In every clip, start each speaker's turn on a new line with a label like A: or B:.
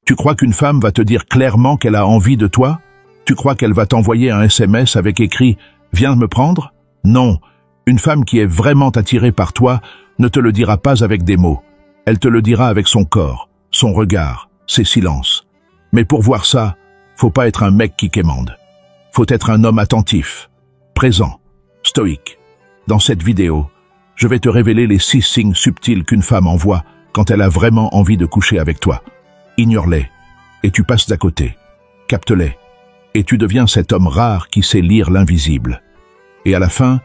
A: Tu crois qu'une femme va te dire clairement qu'elle a envie de toi? Tu crois qu'elle va t'envoyer un SMS avec écrit « Viens me prendre » ? Non, une femme qui est vraiment attirée par toi ne te le dira pas avec des mots. Elle te le dira avec son corps, son regard, ses silences. Mais pour voir ça, faut pas être un mec qui quémande. Faut être un homme attentif, présent, stoïque. Dans cette vidéo, je vais te révéler les 6 signes subtils qu'une femme envoie quand elle a vraiment envie de coucher avec toi. Ignore-les, et tu passes d'à côté. Capte-les, et tu deviens cet homme rare qui sait lire l'invisible. Et à la fin,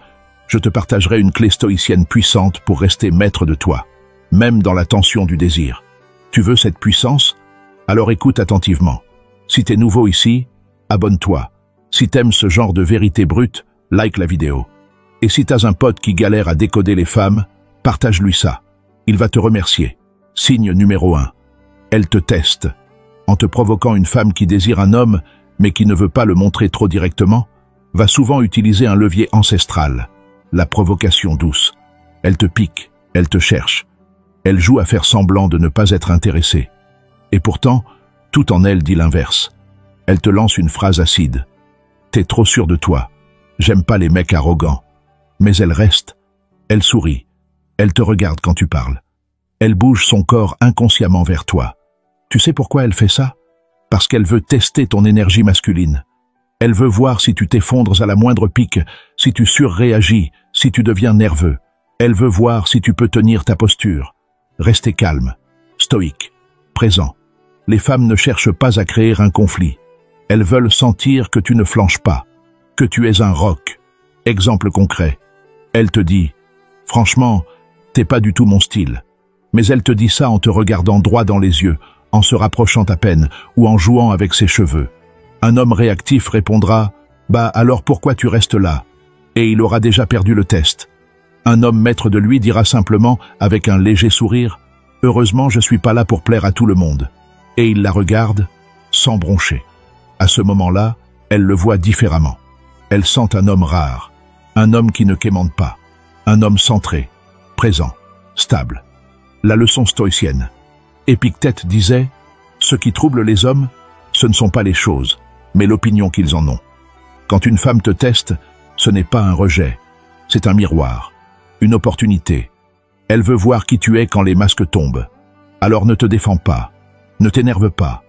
A: je te partagerai une clé stoïcienne puissante pour rester maître de toi, même dans la tension du désir. Tu veux cette puissance? Alors écoute attentivement. Si t'es nouveau ici, abonne-toi. Si t'aimes ce genre de vérité brute, like la vidéo. Et si t'as un pote qui galère à décoder les femmes, partage-lui ça. Il va te remercier. Signe numéro 1. Elle te teste. En te provoquant, une femme qui désire un homme, mais qui ne veut pas le montrer trop directement, va souvent utiliser un levier ancestral, la provocation douce. Elle te pique, elle te cherche. Elle joue à faire semblant de ne pas être intéressée. Et pourtant, tout en elle dit l'inverse. Elle te lance une phrase acide. T'es trop sûr de toi. J'aime pas les mecs arrogants. Mais elle reste. Elle sourit. Elle te regarde quand tu parles. Elle bouge son corps inconsciemment vers toi. Tu sais pourquoi elle fait ça? Parce qu'elle veut tester ton énergie masculine. Elle veut voir si tu t'effondres à la moindre pique, si tu surréagis, si tu deviens nerveux. Elle veut voir si tu peux tenir ta posture. Restez calme, stoïque, présent. Les femmes ne cherchent pas à créer un conflit. Elles veulent sentir que tu ne flanches pas, que tu es un roc. Exemple concret. Elle te dit « Franchement, t'es pas du tout mon style ». Mais elle te dit ça en te regardant droit dans les yeux, en se rapprochant à peine ou en jouant avec ses cheveux. Un homme réactif répondra « Bah alors pourquoi tu restes là ?» Et il aura déjà perdu le test. Un homme maître de lui dira simplement, avec un léger sourire « Heureusement, je suis pas là pour plaire à tout le monde ». Et il la regarde, sans broncher. À ce moment-là, elle le voit différemment. Elle sent un homme rare, un homme qui ne quémande pas, un homme centré, présent, stable. La leçon stoïcienne. Épictète disait « Ce qui trouble les hommes, ce ne sont pas les choses, mais l'opinion qu'ils en ont. » Quand une femme te teste, ce n'est pas un rejet, c'est un miroir, une opportunité. Elle veut voir qui tu es quand les masques tombent. Alors ne te défends pas, ne t'énerve pas,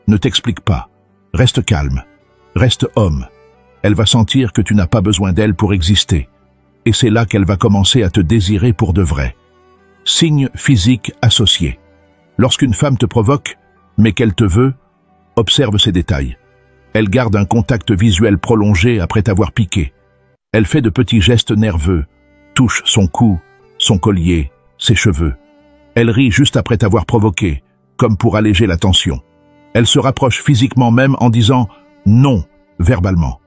A: ne t'explique pas. Reste calme, reste homme. Elle va sentir que tu n'as pas besoin d'elle pour exister. Et c'est là qu'elle va commencer à te désirer pour de vrai. Signe physique associé. Lorsqu'une femme te provoque, mais qu'elle te veut, observe ces détails. Elle garde un contact visuel prolongé après t'avoir piqué. Elle fait de petits gestes nerveux, touche son cou, son collier, ses cheveux. Elle rit juste après t'avoir provoqué, comme pour alléger la tension. Elle se rapproche physiquement même en disant « non » verbalement.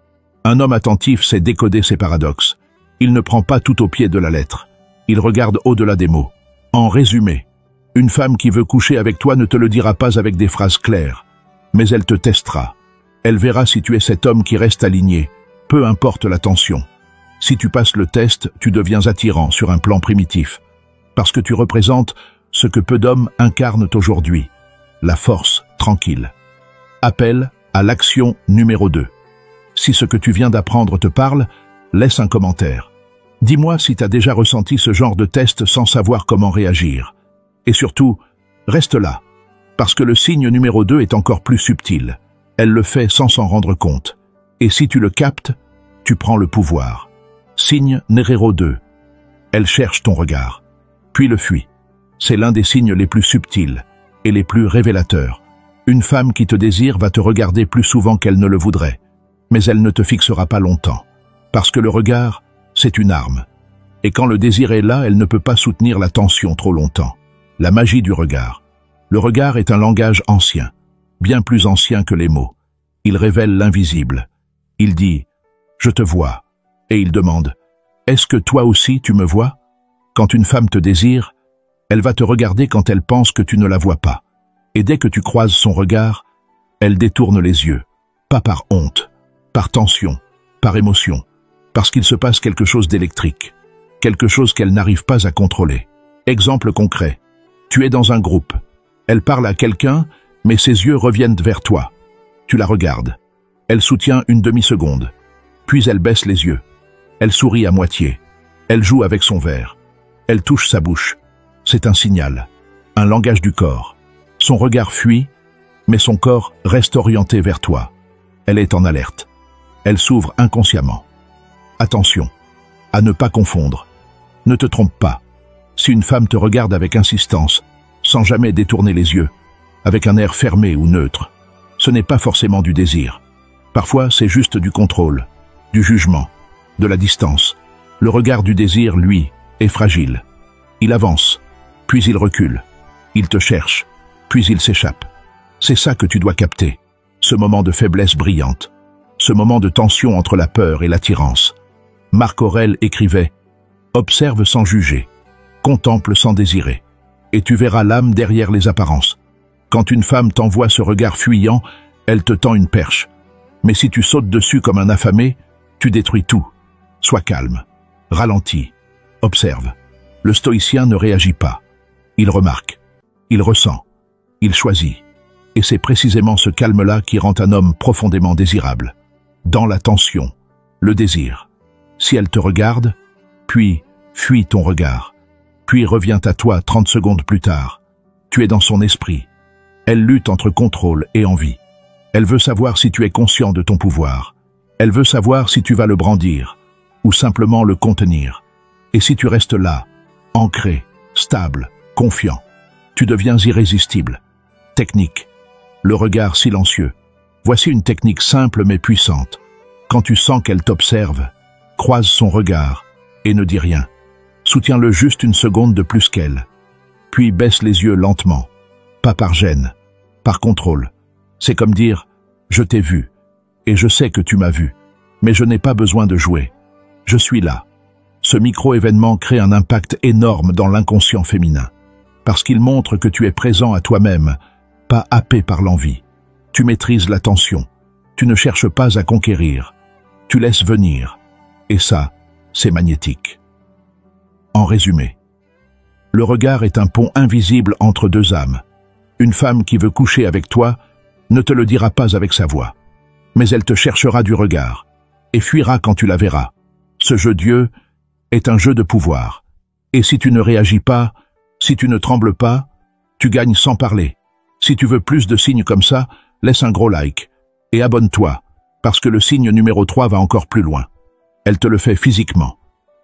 A: Un homme attentif sait décoder ses paradoxes. Il ne prend pas tout au pied de la lettre. Il regarde au-delà des mots. En résumé, une femme qui veut coucher avec toi ne te le dira pas avec des phrases claires, mais elle te testera. Elle verra si tu es cet homme qui reste aligné, peu importe la tension. Si tu passes le test, tu deviens attirant sur un plan primitif, parce que tu représentes ce que peu d'hommes incarnent aujourd'hui, la force tranquille. Appel à l'action numéro 2. Si ce que tu viens d'apprendre te parle, laisse un commentaire. Dis-moi si tu as déjà ressenti ce genre de test sans savoir comment réagir. Et surtout, reste là, parce que le signe numéro 2 est encore plus subtil. Elle le fait sans s'en rendre compte. Et si tu le captes, tu prends le pouvoir. Signe numéro 2. Elle cherche ton regard, puis le fuit. C'est l'un des signes les plus subtils et les plus révélateurs. Une femme qui te désire va te regarder plus souvent qu'elle ne le voudrait, mais elle ne te fixera pas longtemps, parce que le regard, c'est une arme. Et quand le désir est là, elle ne peut pas soutenir la tension trop longtemps. La magie du regard. Le regard est un langage ancien, bien plus ancien que les mots. Il révèle l'invisible. Il dit « Je te vois » et il demande « Est-ce que toi aussi tu me vois ?» Quand une femme te désire, elle va te regarder quand elle pense que tu ne la vois pas. Et dès que tu croises son regard, elle détourne les yeux, pas par honte, par tension, par émotion, parce qu'il se passe quelque chose d'électrique, quelque chose qu'elle n'arrive pas à contrôler. Exemple concret, tu es dans un groupe, elle parle à quelqu'un, mais ses yeux reviennent vers toi. Tu la regardes. Elle soutient une demi-seconde. Puis elle baisse les yeux. Elle sourit à moitié. Elle joue avec son verre. Elle touche sa bouche. C'est un signal, un langage du corps. Son regard fuit, mais son corps reste orienté vers toi. Elle est en alerte. Elle s'ouvre inconsciemment. Attention, à ne pas confondre. Ne te trompe pas. Si une femme te regarde avec insistance, sans jamais détourner les yeux, avec un air fermé ou neutre, ce n'est pas forcément du désir. Parfois, c'est juste du contrôle, du jugement, de la distance. Le regard du désir, lui, est fragile. Il avance, puis il recule. Il te cherche, puis il s'échappe. C'est ça que tu dois capter, ce moment de faiblesse brillante, ce moment de tension entre la peur et l'attirance. Marc Aurèle écrivait « Observe sans juger, contemple sans désirer, et tu verras l'âme derrière les apparences. Quand une femme t'envoie ce regard fuyant, elle te tend une perche. Mais si tu sautes dessus comme un affamé, tu détruis tout. Sois calme, ralentis, observe. Le stoïcien ne réagit pas. Il remarque, il ressent, il choisit. Et c'est précisément ce calme-là qui rend un homme profondément désirable. Dans la tension, le désir. Si elle te regarde, puis fuit ton regard, puis revient à toi 30 secondes plus tard. Tu es dans son esprit. Elle lutte entre contrôle et envie. Elle veut savoir si tu es conscient de ton pouvoir. Elle veut savoir si tu vas le brandir, ou simplement le contenir. Et si tu restes là, ancré, stable, confiant, tu deviens irrésistible. Technique. Le regard silencieux. Voici une technique simple mais puissante. Quand tu sens qu'elle t'observe, croise son regard et ne dis rien. Soutiens-le juste une seconde de plus qu'elle. Puis baisse les yeux lentement. Pas par gêne, par contrôle. C'est comme dire « Je t'ai vu, et je sais que tu m'as vu, mais je n'ai pas besoin de jouer. Je suis là ». Ce micro-événement crée un impact énorme dans l'inconscient féminin, parce qu'il montre que tu es présent à toi-même, pas happé par l'envie. Tu maîtrises l'attention, tu ne cherches pas à conquérir, tu laisses venir, et ça, c'est magnétique. En résumé, le regard est un pont invisible entre deux âmes. Une femme qui veut coucher avec toi ne te le dira pas avec sa voix, mais elle te cherchera du regard et fuira quand tu la verras. Ce jeu d'yeux est un jeu de pouvoir. Et si tu ne réagis pas, si tu ne trembles pas, tu gagnes sans parler. Si tu veux plus de signes comme ça, laisse un gros like et abonne-toi, parce que le signe numéro 3 va encore plus loin. Elle te le fait physiquement,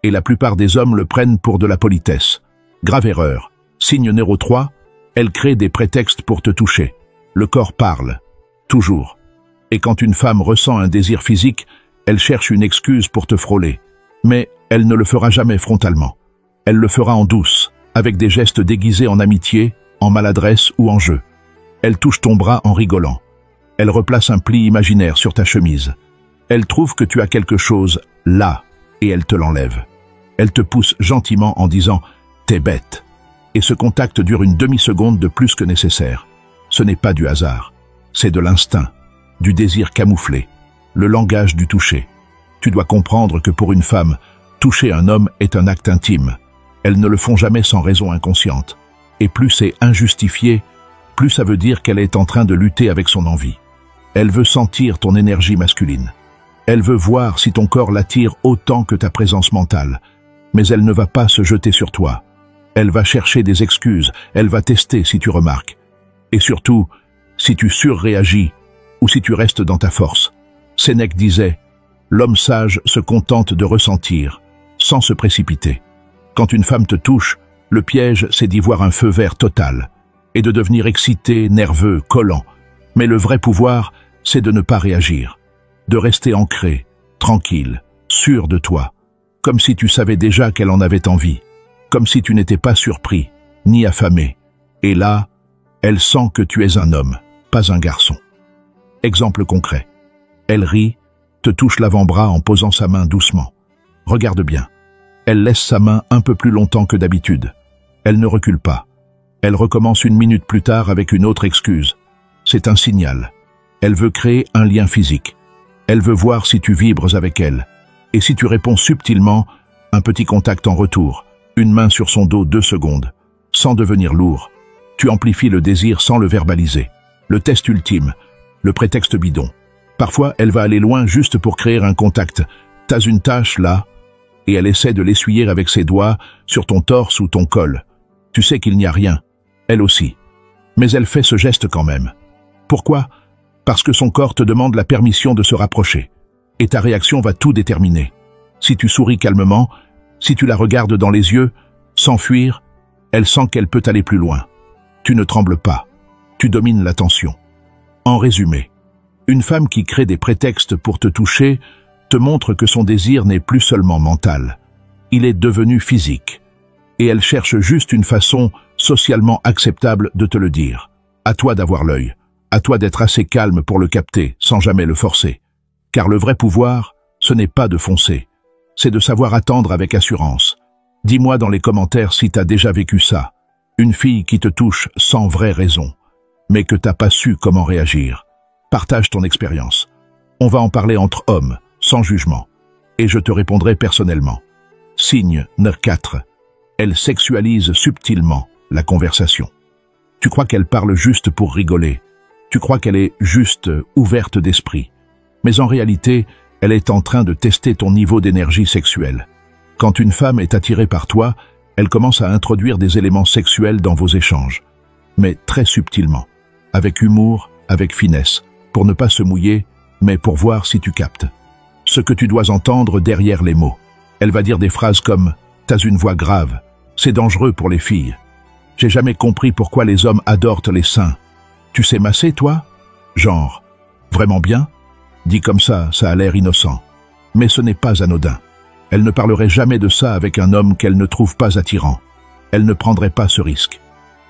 A: et la plupart des hommes le prennent pour de la politesse. Grave erreur. Signe numéro 3, elle crée des prétextes pour te toucher. Le corps parle, toujours. Et quand une femme ressent un désir physique, elle cherche une excuse pour te frôler. Mais elle ne le fera jamais frontalement. Elle le fera en douce, avec des gestes déguisés en amitié, en maladresse ou en jeu. Elle touche ton bras en rigolant. Elle replace un pli imaginaire sur ta chemise. Elle trouve que tu as quelque chose là, et elle te l'enlève. Elle te pousse gentiment en disant « T'es bête ». Et ce contact dure une demi-seconde de plus que nécessaire. Ce n'est pas du hasard, c'est de l'instinct, du désir camouflé, le langage du toucher. Tu dois comprendre que pour une femme, toucher un homme est un acte intime. Elles ne le font jamais sans raison inconsciente. Et plus c'est injustifié, plus ça veut dire qu'elle est en train de lutter avec son envie. Elle veut sentir ton énergie masculine. Elle veut voir si ton corps l'attire autant que ta présence mentale. Mais elle ne va pas se jeter sur toi. Elle va chercher des excuses, elle va tester si tu remarques. Et surtout, si tu surréagis ou si tu restes dans ta force. Sénèque disait « L'homme sage se contente de ressentir, sans se précipiter. Quand une femme te touche, le piège c'est d'y voir un feu vert total et de devenir excité, nerveux, collant. Mais le vrai pouvoir, c'est de ne pas réagir, de rester ancré, tranquille, sûr de toi, comme si tu savais déjà qu'elle en avait envie. Comme si tu n'étais pas surpris, ni affamé. Et là, elle sent que tu es un homme, pas un garçon. Exemple concret. Elle rit, te touche l'avant-bras en posant sa main doucement. Regarde bien. Elle laisse sa main un peu plus longtemps que d'habitude. Elle ne recule pas. Elle recommence une minute plus tard avec une autre excuse. C'est un signal. Elle veut créer un lien physique. Elle veut voir si tu vibres avec elle. Et si tu réponds subtilement, un petit contact en retour. Une main sur son dos 2 secondes, sans devenir lourd. Tu amplifies le désir sans le verbaliser. Le test ultime, le prétexte bidon. Parfois, elle va aller loin juste pour créer un contact. T'as une tache là, et elle essaie de l'essuyer avec ses doigts sur ton torse ou ton col. Tu sais qu'il n'y a rien, elle aussi. Mais elle fait ce geste quand même. Pourquoi? Parce que son corps te demande la permission de se rapprocher. Et ta réaction va tout déterminer. Si tu souris calmement, si tu la regardes dans les yeux, sans fuir, elle sent qu'elle peut aller plus loin. Tu ne trembles pas. Tu domines la tension. En résumé, une femme qui crée des prétextes pour te toucher te montre que son désir n'est plus seulement mental. Il est devenu physique. Et elle cherche juste une façon socialement acceptable de te le dire. À toi d'avoir l'œil. À toi d'être assez calme pour le capter, sans jamais le forcer. Car le vrai pouvoir, ce n'est pas de foncer. C'est de savoir attendre avec assurance. Dis-moi dans les commentaires si t'as déjà vécu ça. Une fille qui te touche sans vraie raison, mais que t'as pas su comment réagir. Partage ton expérience. On va en parler entre hommes, sans jugement. Et je te répondrai personnellement. Signe 4. Elle sexualise subtilement la conversation. Tu crois qu'elle parle juste pour rigoler. Tu crois qu'elle est juste ouverte d'esprit. Mais en réalité, elle est en train de tester ton niveau d'énergie sexuelle. Quand une femme est attirée par toi, elle commence à introduire des éléments sexuels dans vos échanges. Mais très subtilement, avec humour, avec finesse, pour ne pas se mouiller, mais pour voir si tu captes. Ce que tu dois entendre derrière les mots. Elle va dire des phrases comme « T'as une voix grave, c'est dangereux pour les filles. J'ai jamais compris pourquoi les hommes adorent les seins. Tu sais masser, toi? Genre, vraiment bien? » Dit comme ça a l'air innocent. Mais ce n'est pas anodin. Elle ne parlerait jamais de ça avec un homme qu'elle ne trouve pas attirant. Elle ne prendrait pas ce risque.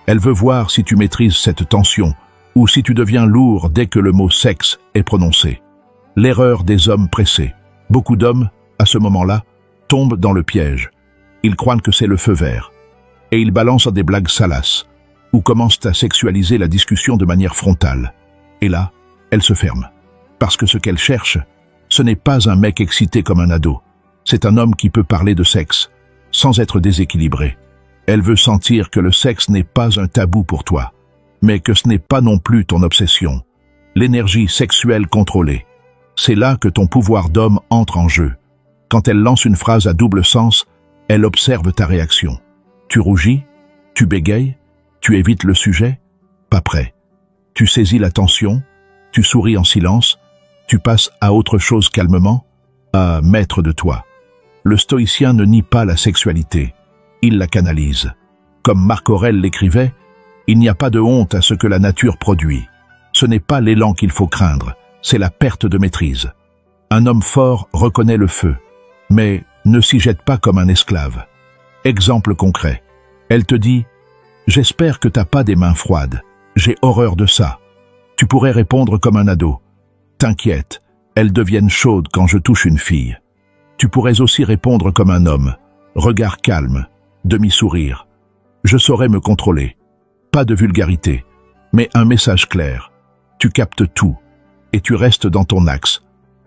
A: Elle veut voir si tu maîtrises cette tension ou si tu deviens lourd dès que le mot sexe est prononcé. L'erreur des hommes pressés. Beaucoup d'hommes, à ce moment-là, tombent dans le piège. Ils croient que c'est le feu vert. Et ils balancent des blagues salaces ou commencent à sexualiser la discussion de manière frontale. Et là, elle se ferme. Parce que ce qu'elle cherche, ce n'est pas un mec excité comme un ado. C'est un homme qui peut parler de sexe, sans être déséquilibré. Elle veut sentir que le sexe n'est pas un tabou pour toi, mais que ce n'est pas non plus ton obsession. L'énergie sexuelle contrôlée. C'est là que ton pouvoir d'homme entre en jeu. Quand elle lance une phrase à double sens, elle observe ta réaction. Tu rougis? Tu bégayes? Tu évites le sujet? Pas prêt. Tu saisis la tension? Tu souris en silence? Tu passes à autre chose calmement? À maître de toi. Le stoïcien ne nie pas la sexualité. Il la canalise. Comme Marc Aurèle l'écrivait, il n'y a pas de honte à ce que la nature produit. Ce n'est pas l'élan qu'il faut craindre, c'est la perte de maîtrise. Un homme fort reconnaît le feu, mais ne s'y jette pas comme un esclave. Exemple concret. Elle te dit « J'espère que t'as pas des mains froides. J'ai horreur de ça. » Tu pourrais répondre comme un ado. « T'inquiète, elles deviennent chaudes quand je touche une fille. » Tu pourrais aussi répondre comme un homme. Regard calme, demi-sourire. « Je saurais me contrôler. » Pas de vulgarité, mais un message clair. Tu captes tout, et tu restes dans ton axe.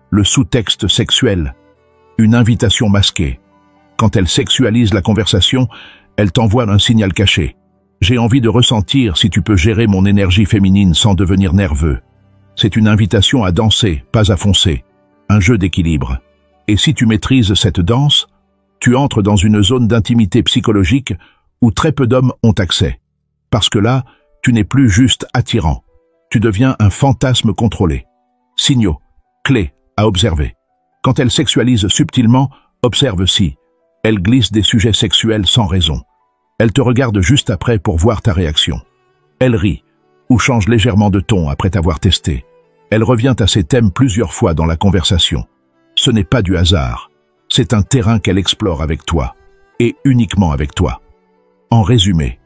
A: Le sous-texte sexuel. Une invitation masquée. Quand elle sexualise la conversation, elle t'envoie un signal caché. J'ai envie de ressentir si tu peux gérer mon énergie féminine sans devenir nerveux. C'est une invitation à danser, pas à foncer. Un jeu d'équilibre. Et si tu maîtrises cette danse, tu entres dans une zone d'intimité psychologique où très peu d'hommes ont accès. Parce que là, tu n'es plus juste attirant. Tu deviens un fantasme contrôlé. Signaux, clés à observer. Quand elle sexualise subtilement, observe si elle glisse des sujets sexuels sans raison. Elle te regarde juste après pour voir ta réaction. Elle rit ou change légèrement de ton après t'avoir testé. Elle revient à ces thèmes plusieurs fois dans la conversation. Ce n'est pas du hasard. C'est un terrain qu'elle explore avec toi. Et uniquement avec toi. En résumé,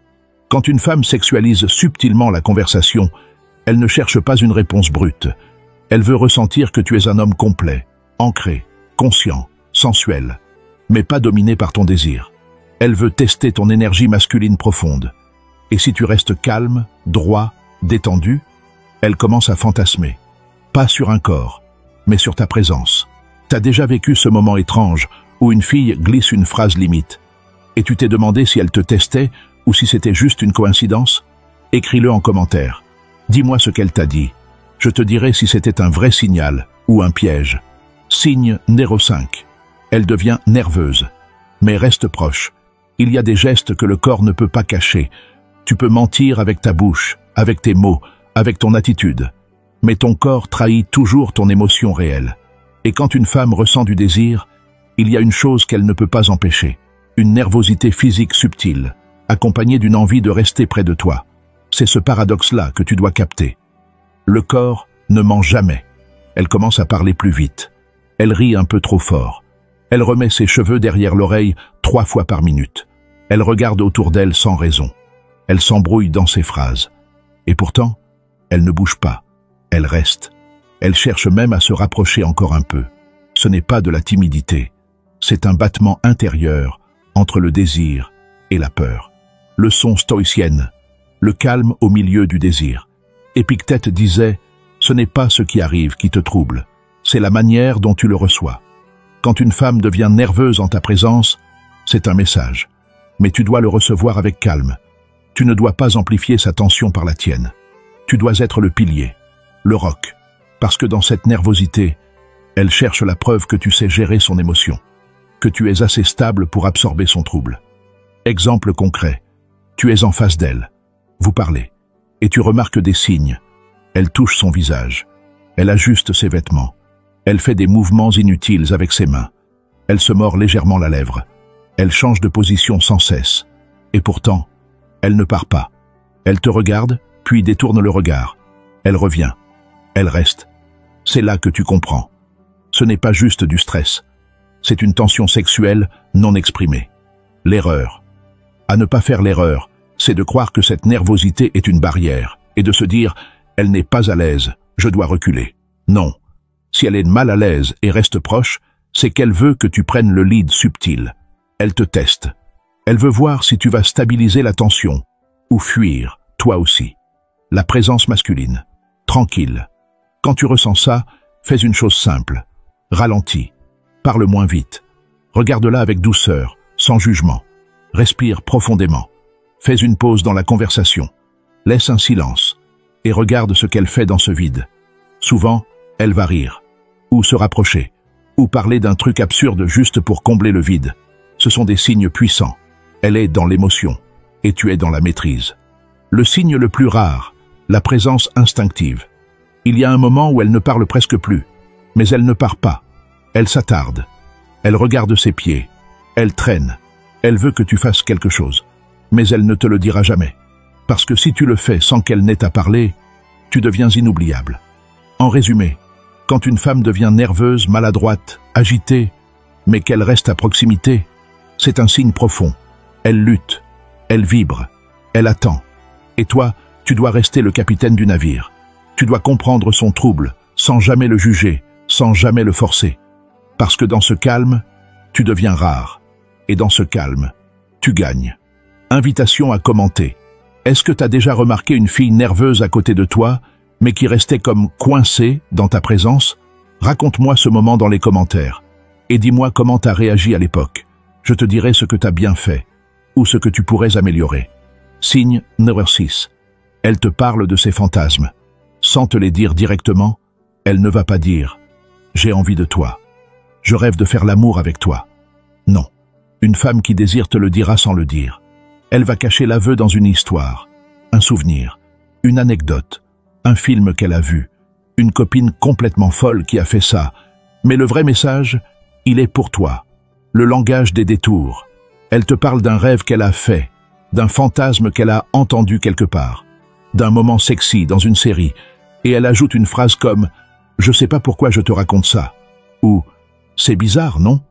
A: quand une femme sexualise subtilement la conversation, elle ne cherche pas une réponse brute. Elle veut ressentir que tu es un homme complet, ancré, conscient, sensuel, mais pas dominé par ton désir. Elle veut tester ton énergie masculine profonde. Et si tu restes calme, droit, détendu, elle commence à fantasmer. Pas sur un corps, mais sur ta présence. T'as déjà vécu ce moment étrange où une fille glisse une phrase limite. Et tu t'es demandé si elle te testait ou si c'était juste une coïncidence? Écris-le en commentaire. Dis-moi ce qu'elle t'a dit. Je te dirai si c'était un vrai signal ou un piège. Signe numéro 5. Elle devient nerveuse. Mais reste proche. Il y a des gestes que le corps ne peut pas cacher. Tu peux mentir avec ta bouche, avec tes mots, avec ton attitude. Mais ton corps trahit toujours ton émotion réelle. Et quand une femme ressent du désir, il y a une chose qu'elle ne peut pas empêcher. Une nervosité physique subtile, accompagnée d'une envie de rester près de toi. C'est ce paradoxe-là que tu dois capter. Le corps ne ment jamais. Elle commence à parler plus vite. Elle rit un peu trop fort. Elle remet ses cheveux derrière l'oreille 3 fois par minute. Elle regarde autour d'elle sans raison. Elle s'embrouille dans ses phrases. Et pourtant, elle ne bouge pas. Elle reste. Elle cherche même à se rapprocher encore un peu. Ce n'est pas de la timidité. C'est un battement intérieur entre le désir et la peur. Leçon stoïcienne. Le calme au milieu du désir. Épictète disait « Ce n'est pas ce qui arrive qui te trouble, c'est la manière dont tu le reçois. » Quand une femme devient nerveuse en ta présence, c'est un message. Mais tu dois le recevoir avec calme. Tu ne dois pas amplifier sa tension par la tienne. Tu dois être le pilier, le roc, parce que dans cette nervosité, elle cherche la preuve que tu sais gérer son émotion, que tu es assez stable pour absorber son trouble. Exemple concret, tu es en face d'elle, vous parlez, et tu remarques des signes. Elle touche son visage, elle ajuste ses vêtements, elle fait des mouvements inutiles avec ses mains, elle se mord légèrement la lèvre, elle change de position sans cesse, et pourtant, elle ne part pas. Elle te regarde, puis détourne le regard. Elle revient, elle reste. C'est là que tu comprends. Ce n'est pas juste du stress, c'est une tension sexuelle non exprimée. L'erreur. À ne pas faire l'erreur, c'est de croire que cette nervosité est une barrière, et de se dire « elle n'est pas à l'aise, je dois reculer ». Non. Si elle est mal à l'aise et reste proche, c'est qu'elle veut que tu prennes le lead subtil. Elle te teste. Elle veut voir si tu vas stabiliser la tension, ou fuir, toi aussi. La présence masculine. Tranquille. Quand tu ressens ça, fais une chose simple. Ralentis. Parle moins vite. Regarde-la avec douceur, sans jugement. Respire profondément. Fais une pause dans la conversation. Laisse un silence. Et regarde ce qu'elle fait dans ce vide. Souvent, elle va rire. Ou se rapprocher. Ou parler d'un truc absurde juste pour combler le vide. Ce sont des signes puissants. Elle est dans l'émotion. Et tu es dans la maîtrise. Le signe le plus rare, la présence instinctive. Il y a un moment où elle ne parle presque plus. Mais elle ne part pas. Elle s'attarde. Elle regarde ses pieds. Elle traîne. Elle veut que tu fasses quelque chose. Mais elle ne te le dira jamais. Parce que si tu le fais sans qu'elle n'ait à parler, tu deviens inoubliable. En résumé, quand une femme devient nerveuse, maladroite, agitée, mais qu'elle reste à proximité, c'est un signe profond. Elle lutte, elle vibre, elle attend. Et toi, tu dois rester le capitaine du navire. Tu dois comprendre son trouble, sans jamais le juger, sans jamais le forcer. Parce que dans ce calme, tu deviens rare. Et dans ce calme, tu gagnes. Invitation à commenter. Est-ce que tu as déjà remarqué une fille nerveuse à côté de toi, mais qui restait comme coincée dans ta présence? Raconte-moi ce moment dans les commentaires. Et dis-moi comment tu as réagi à l'époque. Je te dirai ce que tu as bien fait, ou ce que tu pourrais améliorer. Signe numéro 6. Elle te parle de ses fantasmes. Sans te les dire directement, elle ne va pas dire « J'ai envie de toi. Je rêve de faire l'amour avec toi. » Non. Une femme qui désire te le dira sans le dire. Elle va cacher l'aveu dans une histoire, un souvenir, une anecdote, un film qu'elle a vu, une copine complètement folle qui a fait ça. Mais le vrai message, il est pour toi. Le langage des détours. Elle te parle d'un rêve qu'elle a fait, d'un fantasme qu'elle a entendu quelque part, d'un moment sexy dans une série, et elle ajoute une phrase comme « Je sais pas pourquoi je te raconte ça » ou « C'est bizarre, non ?»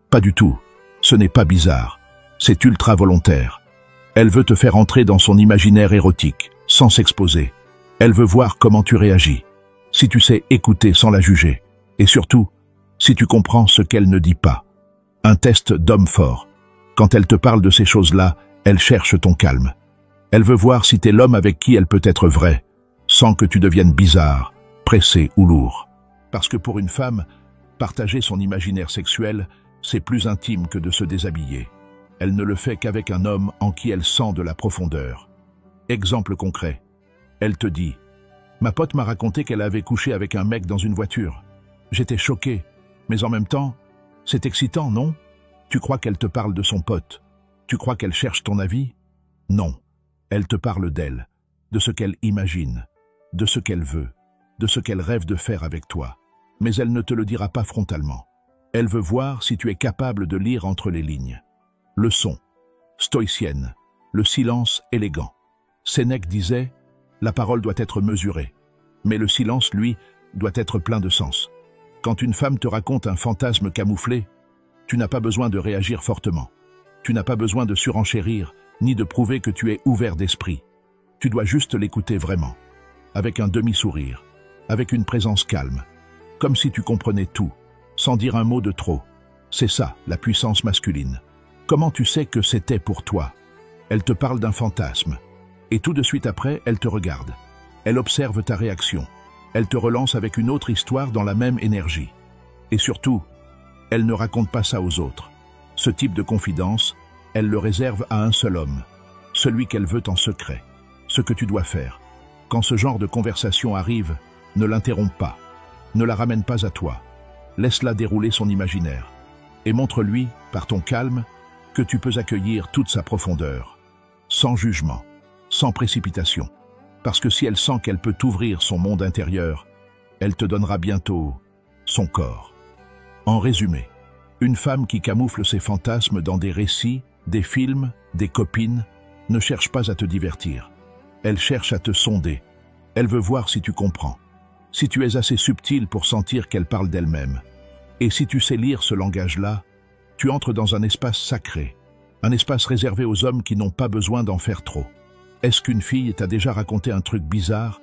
A: Pas du tout. Ce n'est pas bizarre. C'est ultra volontaire. Elle veut te faire entrer dans son imaginaire érotique, sans s'exposer. Elle veut voir comment tu réagis, si tu sais écouter sans la juger, et surtout, si tu comprends ce qu'elle ne dit pas. Un test d'homme fort. Quand elle te parle de ces choses-là, elle cherche ton calme. Elle veut voir si t'es l'homme avec qui elle peut être vraie, sans que tu deviennes bizarre, pressé ou lourd. Parce que pour une femme, partager son imaginaire sexuel, c'est plus intime que de se déshabiller. Elle ne le fait qu'avec un homme en qui elle sent de la profondeur. Exemple concret. Elle te dit Ma pote m'a raconté qu'elle avait couché avec un mec dans une voiture. J'étais choqué, mais en même temps, c'est excitant, non? Tu crois qu'elle te parle de son pote? Tu crois qu'elle cherche ton avis? Non, elle te parle d'elle, de ce qu'elle imagine, de ce qu'elle veut, de ce qu'elle rêve de faire avec toi. Mais elle ne te le dira pas frontalement. Elle veut voir si tu es capable de lire entre les lignes. Leçon stoïcienne, le silence élégant. Sénèque disait, la parole doit être mesurée, mais le silence, lui, doit être plein de sens. Quand une femme te raconte un fantasme camouflé, tu n'as pas besoin de réagir fortement. Tu n'as pas besoin de surenchérir, ni de prouver que tu es ouvert d'esprit. Tu dois juste l'écouter vraiment, avec un demi-sourire, avec une présence calme, comme si tu comprenais tout, sans dire un mot de trop. C'est ça, la puissance masculine. Comment tu sais que c'était pour toi? Elle te parle d'un fantasme, et tout de suite après, elle te regarde. Elle observe ta réaction. Elle te relance avec une autre histoire dans la même énergie. Et surtout, elle ne raconte pas ça aux autres. Ce type de confidence, elle le réserve à un seul homme, celui qu'elle veut en secret. Ce que tu dois faire, quand ce genre de conversation arrive, ne l'interromps pas, ne la ramène pas à toi. Laisse-la dérouler son imaginaire, et montre-lui, par ton calme, que tu peux accueillir toute sa profondeur, sans jugement, sans précipitation. Parce que si elle sent qu'elle peut t'ouvrir son monde intérieur, elle te donnera bientôt son corps. En résumé, une femme qui camoufle ses fantasmes dans des récits, des films, des copines, ne cherche pas à te divertir. Elle cherche à te sonder. Elle veut voir si tu comprends, si tu es assez subtil pour sentir qu'elle parle d'elle-même. Et si tu sais lire ce langage-là, tu entres dans un espace sacré, un espace réservé aux hommes qui n'ont pas besoin d'en faire trop. Est-ce qu'une fille t'a déjà raconté un truc bizarre,